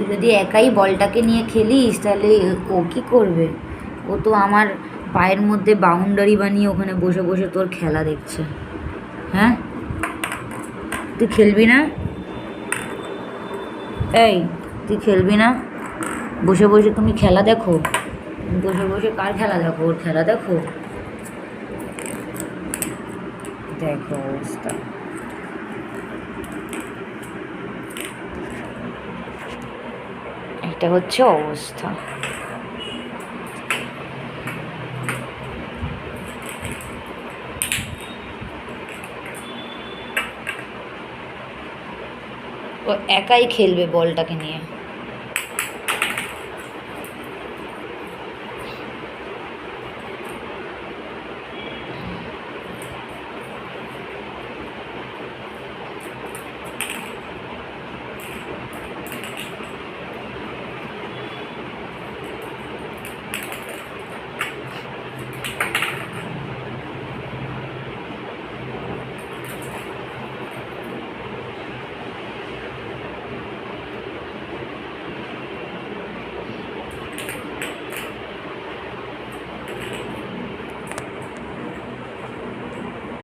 তুই যদি একাই বলটাকে নিয়ে খেলিস তাহলে ও কী করবে? ও তো আমার পায়ের মধ্যে বাউন্ডারি বানিয়ে ওখানে বসে বসে তোর খেলা দেখছে। হ্যাঁ, তুই খেলবি না? এই, তুই খেলবি না? বসে বসে তুমি খেলা দেখো, বসে বসে কার খেলা দেখো? ওর খেলা দেখো। দেখো অবস্থা। এটা হচ্ছে অবস্থা। ও একাই খেলবে বলটাকে নিয়ে।